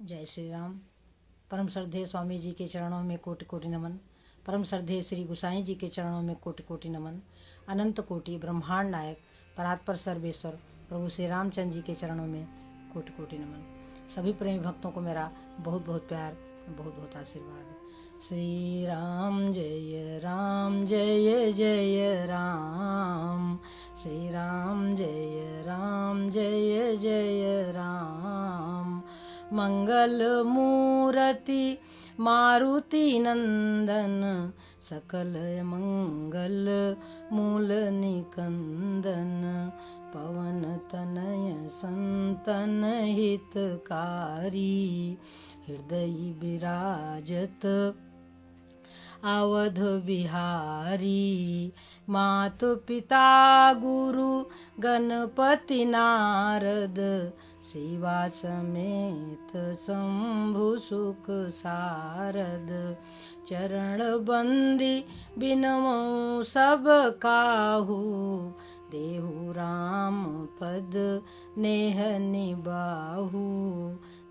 जय श्री राम। परम श्रद्धेय स्वामी जी के चरणों में कोटि कोटि नमन। परम श्रद्धेय श्री गुसाई जी के चरणों में कोटि कोटि नमन। अनंत कोटि ब्रह्मांड नायक परात्पर सर्वेश्वर प्रभु श्री रामचंद्र जी के चरणों में कोटि कोटि नमन। सभी प्रेमी भक्तों को मेरा बहुत बहुत प्यार, बहुत बहुत आशीर्वाद। श्री राम जय जय राम। श्री राम जय जय राम। मंगल मूर्ति मारुति नंदन, सकल मंगल मूल निकंदन। पवन तनय संतन हितकारी, हृदय विराजत अवध बिहारी। मातु पिता गुरु गणपति नारद, शिवा समेत शंभु सुख सारद। चरण बंदी बिनमो सब काहू, देहु राम पद नेह निबाहु।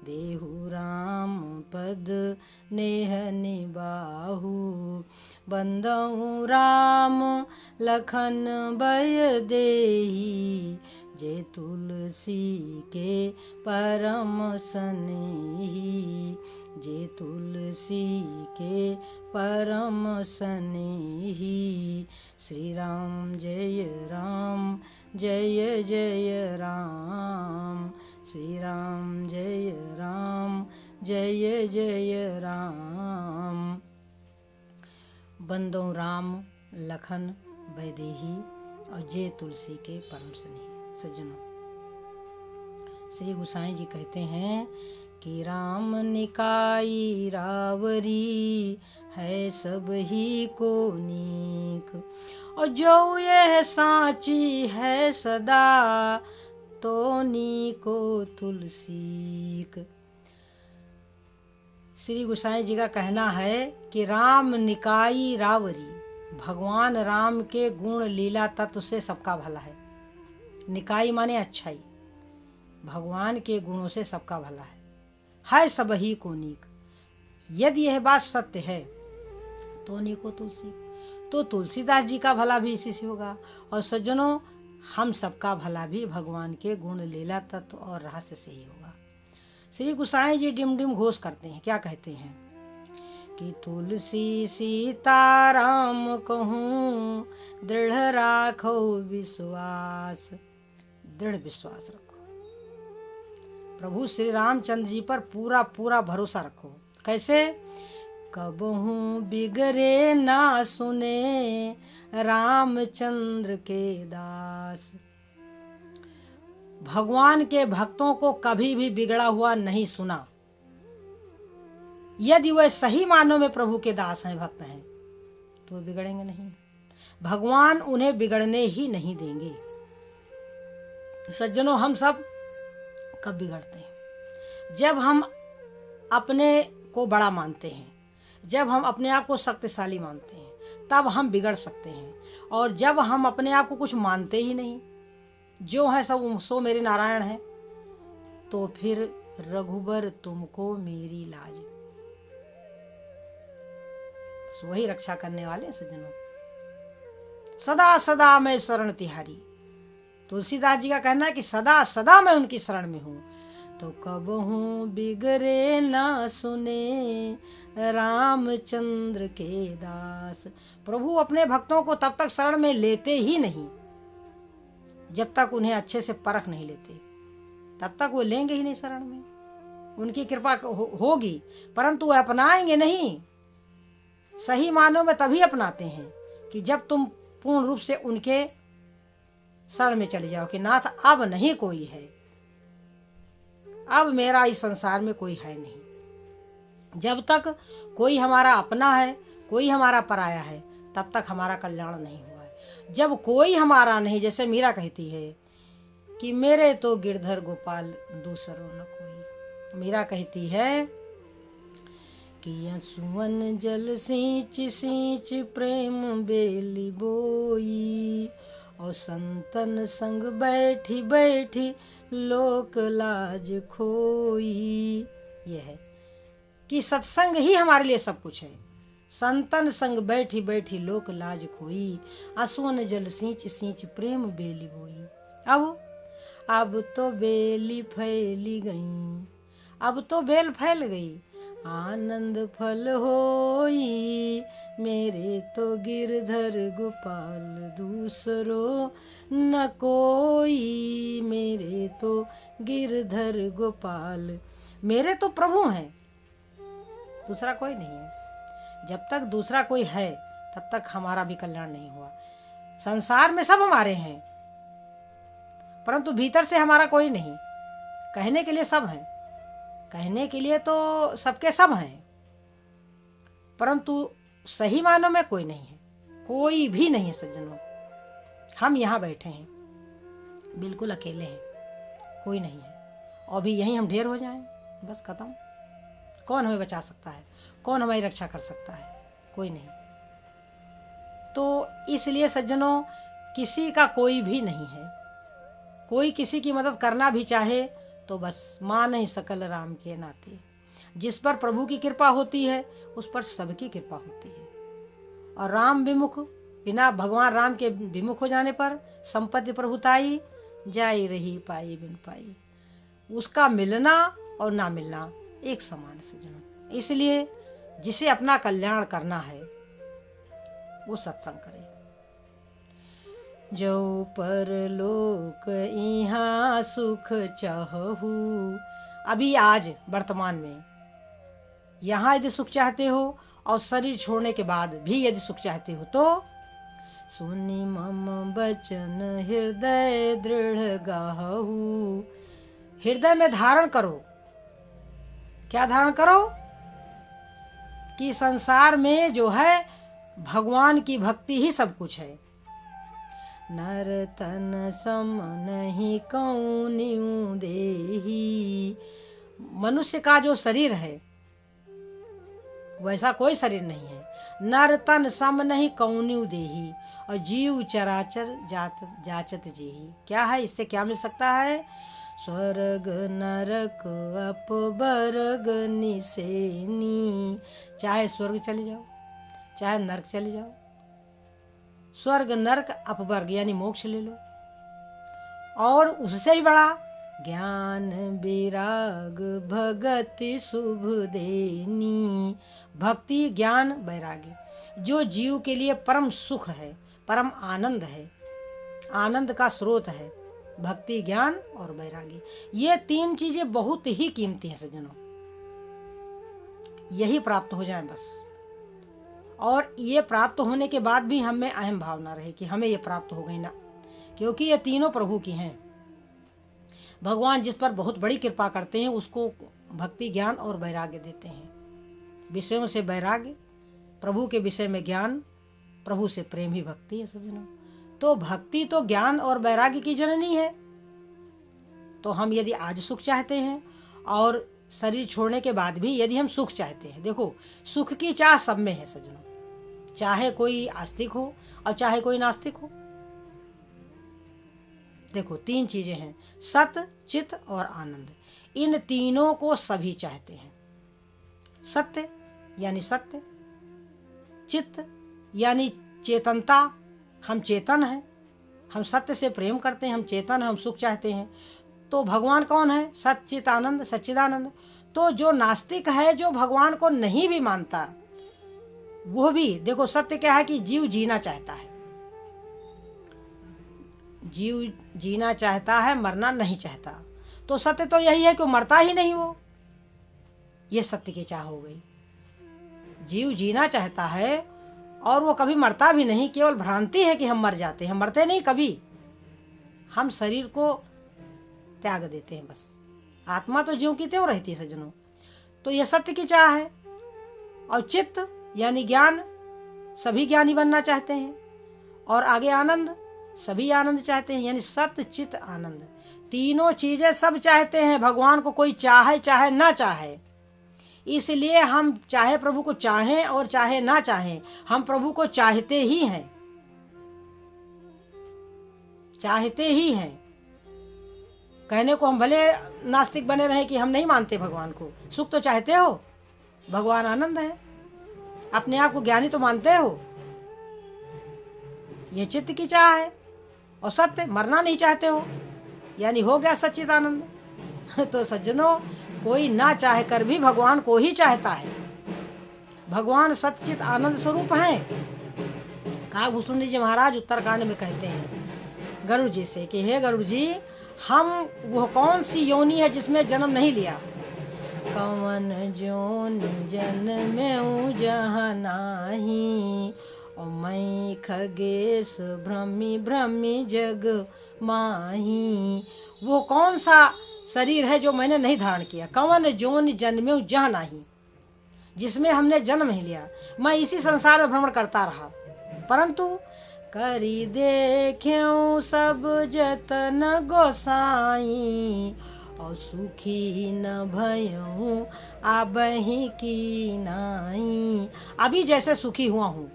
देहु राम पद नेह निबाहु। बंदहु राम लखन भय देहि, जे तुलसी के परम सनेही। जे तुलसी के परम सनेही। श्री राम जय जय राम। श्री राम जय जय राम। बंदो राम लखन वैदेही, और जय तुलसी के परम स्नेही। सज्जनों, श्री गुसाई जी कहते हैं कि राम निकाई रावरी, है सब ही को नीक। और जो यह साची है सदा, तो नीको तुलसीक। श्री गुसाई जी का कहना है कि राम निकाई रावरी, भगवान राम के गुण लीला तत्व से सबका भला है। निकाई माने अच्छाई, भगवान के गुणों से सबका भला है सब ही को नीक। यदि यह बात सत्य है तो नीको तुलसी, तो तुलसीदास जी का भला भी इसी से होगा। और सज्जनों, हम सबका भला भी भगवान के गुण लीला तत्व और रहस्य से ही होगा। श्री गुसाई जी डिम डिम घोष करते हैं, क्या कहते हैं कि तुलसी सीता राम कहूँ, दृढ़ राखो विश्वास। दृढ़ विश्वास रखो, प्रभु श्री रामचंद्र जी पर पूरा पूरा भरोसा रखो। कैसे? कबहू बिगड़े ना सुने रामचंद्र के दास। भगवान के भक्तों को कभी भी बिगड़ा हुआ नहीं सुना। यदि वह सही मानों में प्रभु के दास हैं, भक्त हैं, तो बिगड़ेंगे नहीं। भगवान उन्हें बिगड़ने ही नहीं देंगे। सज्जनों, हम सब कब बिगड़ते हैं? जब हम अपने को बड़ा मानते हैं, जब हम अपने आप को शक्तिशाली मानते हैं, तब हम बिगड़ सकते हैं। और जब हम अपने आप को कुछ मानते ही नहीं, जो है सब सो मेरे नारायण है, तो फिर रघुबर तुमको मेरी लाज। बस वही रक्षा करने वाले सज्जनों। सदा सदा मैं शरण तिहारी। तुलसीदास जी का कहना है कि सदा सदा मैं उनकी शरण में हूँ। तो कबहू बिगड़े ना सुने रामचंद्र के दास। प्रभु अपने भक्तों को तब तक शरण में लेते ही नहीं जब तक उन्हें अच्छे से परख नहीं लेते, तब तक वो लेंगे ही नहीं शरण में। उनकी कृपा होगी, परंतु वह अपनाएंगे नहीं। सही मानों में तभी अपनाते हैं कि जब तुम पूर्ण रूप से उनके शरण में चले जाओ कि नाथ अब नहीं कोई है, अब मेरा इस संसार में कोई है नहीं। जब तक कोई हमारा अपना है, कोई हमारा पराया है, तब तक हमारा कल्याण नहीं हुआ है। जब कोई हमारा नहीं, जैसे मीरा कहती है कि मेरे तो गिरधर गोपाल दूसरो न कोई। मीरा कहती है कि असुवन जल सींच सींच प्रेम बेली बोई, और संतन संग बैठी बैठी लोक लाज खोई। ये है कि सत्संग ही हमारे लिए सब कुछ है। संतन संग बैठी बैठी लोक लाज खोई, असुवन जल सींच सींच प्रेम बेली बोई। अब तो बेली फैली गई, अब तो बेल फैल गई, आनंद फल होई, मेरे तो गिरधर गोपाल दूसरो न कोई, मेरे तो गिरधर गोपाल, मेरे तो प्रभु हैं, दूसरा कोई नहीं है। जब तक दूसरा कोई है तब तक हमारा भी कल्याण नहीं हुआ। संसार में सब हमारे हैं, परंतु भीतर से हमारा कोई नहीं। कहने के लिए सब हैं, कहने के लिए तो सबके सब हैं, परंतु सही मानों में कोई नहीं है, कोई भी नहीं है सज्जनों। हम यहाँ बैठे हैं, बिल्कुल अकेले हैं, कोई नहीं है, और भी यहीं हम ढेर हो जाएं, बस खत्म। कौन हमें बचा सकता है, कौन हमारी रक्षा कर सकता है, कोई नहीं। तो इसलिए सज्जनों, किसी का कोई भी नहीं है। कोई किसी की मदद करना भी चाहे तो बस मान ही सकल राम के नाते। जिस पर प्रभु की कृपा होती है उस पर सबकी कृपा होती है। और राम विमुख, बिना भगवान राम के विमुख हो जाने पर संपत्ति प्रभुताई, जाई रही पाई बिन पाई। उसका मिलना और ना मिलना एक समान सज्जनों। इसलिए जिसे अपना कल्याण करना है वो सत्संग करे। जो परलोक इहाँ सुख चाहू, अभी आज वर्तमान में यहाँ यदि सुख चाहते हो और शरीर छोड़ने के बाद भी यदि सुख चाहते हो तो सुनी मम बचन हृदय दृढ़ गाहू। हृदय में धारण करो। क्या धारण करो? कि संसार में जो है भगवान की भक्ति ही सब कुछ है। नर तन सम नहीं कौनिउ देही। मनुष्य का जो शरीर है वैसा कोई शरीर नहीं है। नर तन सम नहीं कौनिउ देही, और जीव चराचर जाचत जेही। क्या है, इससे क्या मिल सकता है? स्वर्ग नरक अपवर्ग निसेनी। चाहे स्वर्ग चले जाओ, चाहे नरक चले जाओ, स्वर्ग नरक अपवर्ग यानी मोक्ष ले लो। और उससे भी बड़ा ज्ञान विराग भगति शुभ देनी। भक्ति ज्ञान वैराग्य जो जीव के लिए परम सुख है, परम आनंद है, आनंद का स्रोत है। भक्ति, ज्ञान और वैराग्य, ये तीन चीजें बहुत ही कीमती हैं सज्जनों। यही प्राप्त हो जाए बस। और ये प्राप्त होने के बाद भी हमें अहम भावना रहे कि हमें ये प्राप्त हो गई ना, क्योंकि ये तीनों प्रभु की हैं। भगवान जिस पर बहुत बड़ी कृपा करते हैं उसको भक्ति, ज्ञान और वैराग्य देते हैं। विषयों से वैराग्य, प्रभु के विषय में ज्ञान, प्रभु से प्रेम ही भक्ति है सज्जनों। तो भक्ति तो ज्ञान और वैराग्य की जननी है। तो हम यदि आज सुख चाहते हैं और शरीर छोड़ने के बाद भी यदि हम सुख चाहते हैं, देखो सुख की चाह सब में है सज्जनों, चाहे कोई आस्तिक हो और चाहे कोई नास्तिक हो। देखो तीन चीजें हैं, सत, चित और आनंद। इन तीनों को सभी चाहते हैं। सत्य यानी सत्य, चित्त यानी चेतनता, हम चेतन हैं, हम सत्य से प्रेम करते हैं, हम चेतन हैं, हम सुख चाहते हैं। तो भगवान कौन है? सच्चित आनंद, सच्चिदानंद। तो जो नास्तिक है, जो भगवान को नहीं भी मानता, वो भी देखो सत्य क्या है कि जीव जीना चाहता है। जीव जीना चाहता है, मरना नहीं चाहता। तो सत्य तो यही है कि मरता ही नहीं वो। ये सत्य की चाह हो गई। जीव जीना चाहता है और वो कभी मरता भी नहीं। केवल भ्रांति है कि हम मर जाते हैं, मरते नहीं कभी। हम शरीर को त्याग देते हैं बस। आत्मा तो ज्यों की त्यों रहती है सज्जनों। तो ये सत्य की चाह है। और चित्त यानी ज्ञान, सभी ज्ञानी बनना चाहते हैं। और आगे आनंद, सभी आनंद चाहते हैं, यानी सत्य, चित्त, आनंद। तीनों चीजें सब चाहते हैं। भगवान को कोई चाहे चाहे ना चाहे। इसलिए हम चाहे प्रभु को चाहें और चाहे ना चाहें, हम प्रभु को चाहते ही हैं, चाहते ही हैं। कहने को हम भले नास्तिक बने रहे कि हम नहीं मानते भगवान को। सुख तो चाहते हो, भगवान आनंद है, अपने आप को ज्ञानी तो मानते हो, ये चित्त की चाह है। और सत्य, मरना नहीं चाहते हो, यानी हो गया सच्चित आनंद। तो सज्जनों, कोई ना चाह कर भी भगवान को ही चाहता है। भगवान सच्चित आनंद स्वरूप हैं। काकभूषण जी महाराज उत्तरकांड में कहते हैं गरुड़ जी से कि हे गरुड़ जी, हम वो कौन सी योनि है जिसमें जन्म नहीं लिया? कवन जोनि जन्मेऊ जहाँ नाही, और मैं खगेश भ्रमी भ्रमी जग माही। वो कौन सा शरीर है जो मैंने नहीं धारण किया? कवन जोनि जन्मेऊ जहाँ नाही, जिसमें हमने जन्म ही लिया। मैं इसी संसार में भ्रमण करता रहा, परंतु करी देख्यूं सब जतन गोसाई, और सुखी न भयूं आबही की नाई। अभी जैसे सुखी हुआ हूँ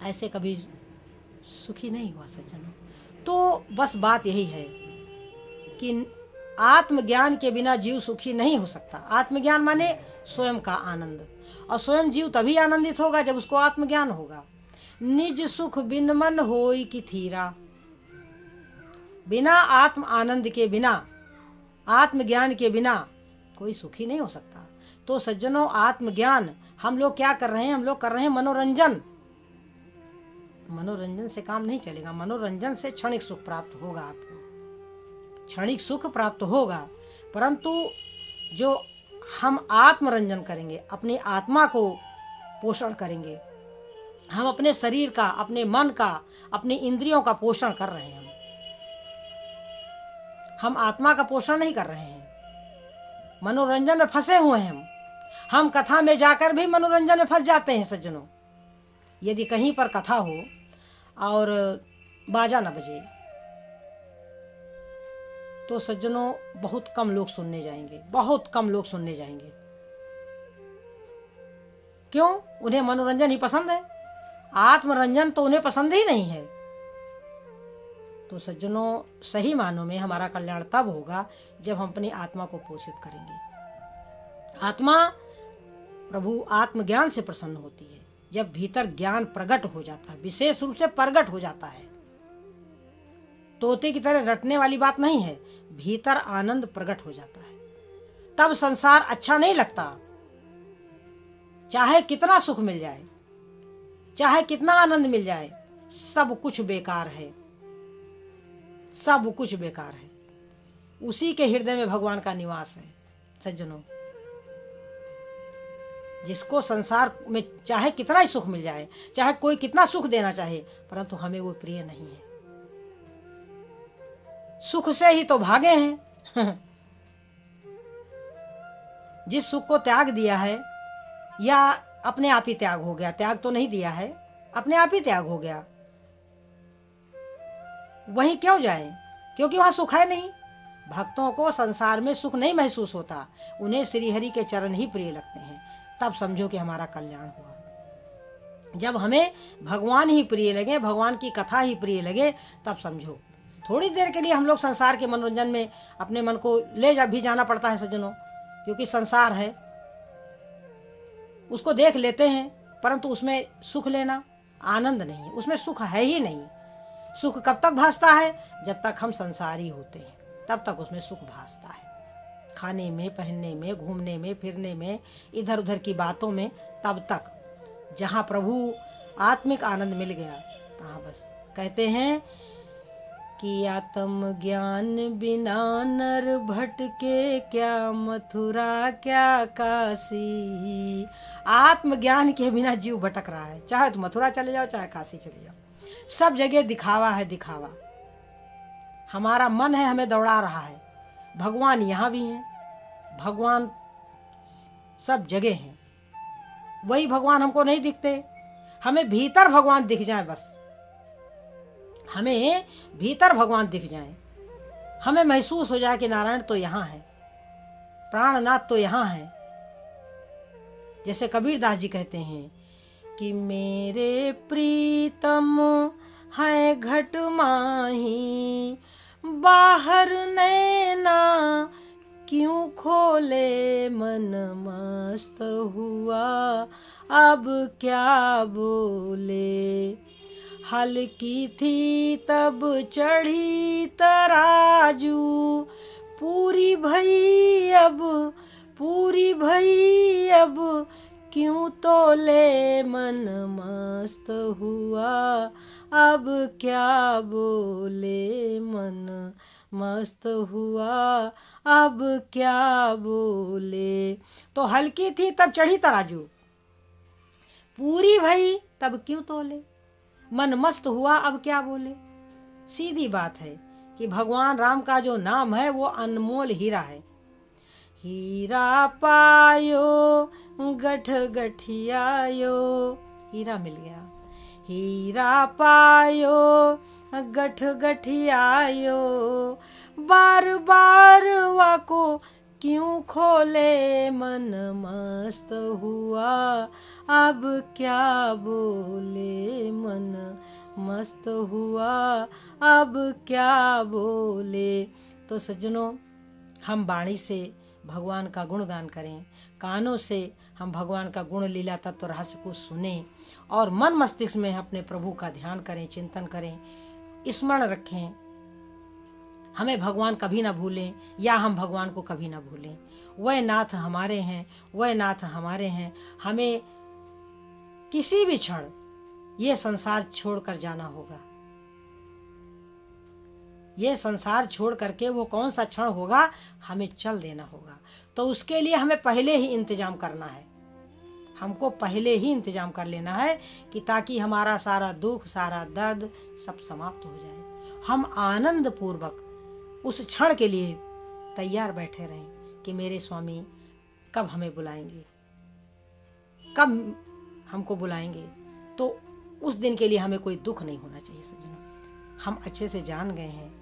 ऐसे कभी सुखी नहीं हुआ सज्जनों। तो बस बात यही है कि आत्मज्ञान के बिना जीव सुखी नहीं हो सकता। आत्मज्ञान माने स्वयं का आनंद, और स्वयं जीव तभी आनंदित होगा जब उसको आत्मज्ञान होगा। निज सुख बिन मन होई की थीरा। बिना आत्म आनंद के, बिना आत्मज्ञान के बिना कोई सुखी नहीं हो सकता। तो सज्जनों, आत्मज्ञान हम लोग क्या कर रहे हैं? हम लोग कर रहे हैं मनोरंजन। मनोरंजन से काम नहीं चलेगा। मनोरंजन से क्षणिक सुख प्राप्त होगा, आपको क्षणिक सुख प्राप्त होगा, परंतु जो हम आत्मरंजन करेंगे, अपनी आत्मा को पोषण करेंगे, हम अपने शरीर का, अपने मन का, अपनी इंद्रियों का पोषण कर रहे हैं। हम आत्मा का पोषण नहीं कर रहे हैं। मनोरंजन में फंसे हुए हैं हम कथा में जाकर भी मनोरंजन में फंस जाते हैं सज्जनों। यदि कहीं पर कथा हो और बाजा न बजे तो सज्जनों बहुत कम लोग सुनने जाएंगे, बहुत कम लोग सुनने जाएंगे। क्यों? उन्हें मनोरंजन ही पसंद है, आत्मरंजन तो उन्हें पसंद ही नहीं है। तो सज्जनों, सही मानों में हमारा कल्याण तब होगा जब हम अपनी आत्मा को पोषित करेंगे। आत्मा प्रभु आत्मज्ञान से प्रसन्न होती है जब भीतर ज्ञान प्रकट हो जाता है, विशेष रूप से प्रकट हो जाता है। तोते की तरह रटने वाली बात नहीं है, भीतर आनंद प्रकट हो जाता है। तब संसार अच्छा नहीं लगता। चाहे कितना सुख मिल जाए, चाहे कितना आनंद मिल जाए, सब कुछ बेकार है, सब कुछ बेकार है। उसी के हृदय में भगवान का निवास है सज्जनों। जिसको संसार में चाहे कितना ही सुख मिल जाए, चाहे कोई कितना सुख देना चाहे, परंतु हमें वो प्रिय नहीं है। सुख से ही तो भागे हैं। जिस सुख को त्याग दिया है, या अपने आप ही त्याग हो गया, त्याग तो नहीं दिया है, अपने आप ही त्याग हो गया, वहीं क्यों जाए? क्योंकि वहां सुख है नहीं। भक्तों को संसार में सुख नहीं महसूस होता, उन्हें श्री हरि के चरण ही प्रिय लगते हैं। तब समझो कि हमारा कल्याण हुआ। जब हमें भगवान ही प्रिय लगे, भगवान की कथा ही प्रिय लगे, तब समझो। थोड़ी देर के लिए हम लोग संसार के मनोरंजन में अपने मन को ले जा भी जाना पड़ता है सज्जनों, क्योंकि संसार है, उसको देख लेते हैं, परंतु उसमें सुख लेना आनंद नहीं है, उसमें सुख है ही नहीं। सुख कब तक भासता है? जब तक हम संसारी होते हैं, तब तक उसमें सुख भासता है। खाने में, पहनने में, घूमने में, फिरने में, इधर उधर की बातों में, तब तक। जहाँ प्रभु आत्मिक आनंद मिल गया, तहाँ बस कहते हैं कि आत्म ज्ञान बिना नर भटके, क्या मथुरा क्या काशी। आत्मज्ञान के बिना जीव भटक रहा है, चाहे तो मथुरा चले जाओ, चाहे काशी चले जाओ, सब जगह दिखावा है, दिखावा। हमारा मन है हमें दौड़ा रहा है। भगवान यहाँ भी हैं, भगवान सब जगह हैं, वही भगवान हमको नहीं दिखते। हमें भीतर भगवान दिख जाए, बस हमें भीतर भगवान दिख जाए, हमें महसूस हो जाए कि नारायण तो यहाँ है, प्राणनाथ तो यहाँ है। जैसे कबीरदास जी कहते हैं कि मेरे प्रीतम है घट माही, बाहर नैना क्यों खोले, मन मस्त हुआ अब क्या बोले। हल्की थी तब चढ़ी तराजू, पूरी भई अब क्यों तोले, मन मस्त हुआ अब क्या बोले, मन मस्त हुआ अब क्या बोले। तो हल्की थी तब चढ़ी तराजू, पूरी भई तब क्यों तोले, मन मस्त हुआ अब क्या बोले। सीधी बात है कि भगवान राम का जो नाम है वो अनमोल हीरा है। हीरा पायो गठ गठियायो, हीरा मिल गया। हीरा पायो गठ गठियायो, बार बार वाको क्यों खोले, मन मस्त हुआ अब क्या बोले, मन मस्त हुआ अब क्या बोले। तो सज्जनों, हम वाणी से भगवान का गुणगान करें, कानों से हम भगवान का गुण लीला तत्व रहस्य को सुने और मन मस्तिष्क में अपने प्रभु का ध्यान करें, चिंतन करें, स्मरण रखें। हमें भगवान कभी ना भूलें या हम भगवान को कभी ना भूलें। वह नाथ हमारे हैं, वह नाथ हमारे हैं। हमें किसी भी क्षण ये संसार छोड़कर जाना होगा। ये संसार छोड़ करके वो कौन सा क्षण होगा, हमें चल देना होगा। तो उसके लिए हमें पहले ही इंतजाम करना है, हमको पहले ही इंतजाम कर लेना है कि ताकि हमारा सारा दुख, सारा दर्द सब समाप्त हो जाए। हम आनंद पूर्वक उस क्षण के लिए तैयार बैठे रहें कि मेरे स्वामी कब हमें बुलाएंगे, कब हमको बुलाएंगे। तो उस दिन के लिए हमें कोई दुख नहीं होना चाहिए। सज्जनों, हम अच्छे से जान गए हैं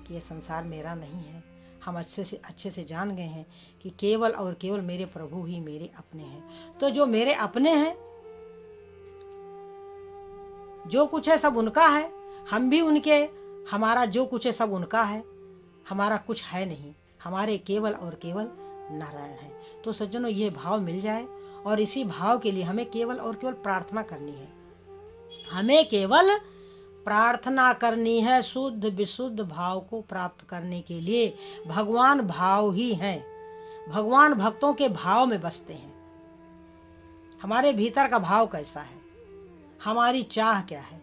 कि ये संसार मेरा नहीं है। हम अच्छे से जान गए हैं कि केवल और केवल मेरे प्रभु ही मेरे अपने हैं। तो जो मेरे अपने हैं, जो कुछ है सब उनका है, हम भी उनके। हमारा जो कुछ है सब उनका है, हमारा कुछ है नहीं। हमारे केवल और केवल नारायण है। तो सज्जनों, ये भाव मिल जाए और इसी भाव के लिए हमें केवल और केवल प्रार्थना करनी है। हमें केवल प्रार्थना करनी है शुद्ध विशुद्ध भाव को प्राप्त करने के लिए। भगवान भाव ही हैं। भगवान भक्तों के भाव में बसते हैं। हमारे भीतर का भाव कैसा है, हमारी चाह क्या है,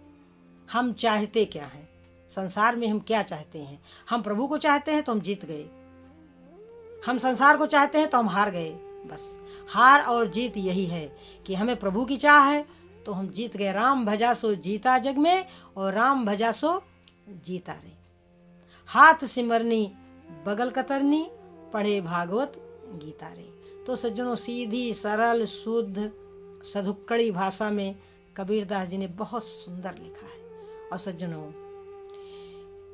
हम चाहते क्या हैं, संसार में हम क्या चाहते हैं। हम प्रभु को चाहते हैं तो हम जीत गए, हम संसार को चाहते हैं तो हम हार गए। बस हार और जीत यही है कि हमें प्रभु की चाह है तो हम जीत गए। राम भजा सो जीता जग में और राम भजा सो जीता रे। हाथ सिमरनी बगल कतरनी, पढ़े भागवत गीता रे। तो सज्जनों, सीधी सरल शुद्ध सधुक्कड़ी भाषा में कबीरदास जी ने बहुत सुंदर लिखा है। और सज्जनों,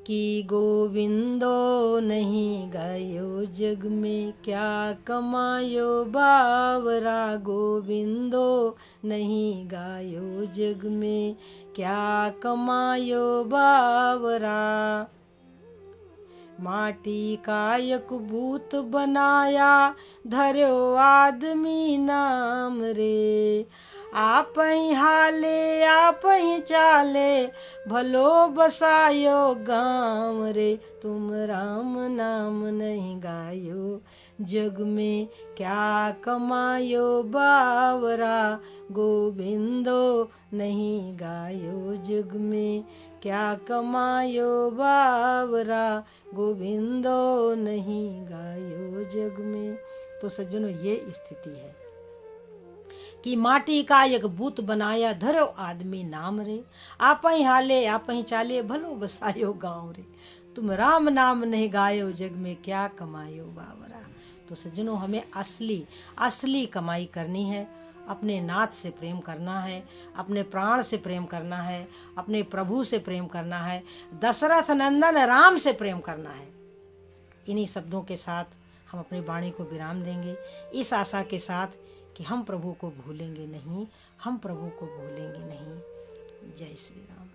कि गोविंदो नहीं गायो जग में, क्या कमायो बावरा। गोविंदो नहीं गायो जग में, क्या कमायो बावरा। माटी का एक भूत बनाया, धर्यो आदमी नाम रे। आप ही हाले आप ही चाले, भलो बसायो गाँव रे। तुम राम नाम नहीं गायो जग में, क्या कमायो बावरा। गोविंदो नहीं गायो जग में, क्या कमायो बावरा। गोविंदो नहीं गायो जग में। तो सज्जनों, ये स्थिति है कि माटी का एक भूत बनाया, धरो आदमी नाम रे। आप ही हाले आप ही चाले, भलो बसायो गाँव रे। तुम राम नाम नहीं गायो जग में, क्या कमायो बावरा। तो सज्जनों, हमें असली कमाई करनी है। अपने नाथ से प्रेम करना है, अपने प्राण से प्रेम करना है, अपने प्रभु से प्रेम करना है, दशरथ नंदन राम से प्रेम करना है। इन्हीं शब्दों के साथ हम अपनी वाणी को विराम देंगे, इस आशा के साथ कि हम प्रभु को भूलेंगे नहीं, हम प्रभु को भूलेंगे नहीं। जय श्री राम।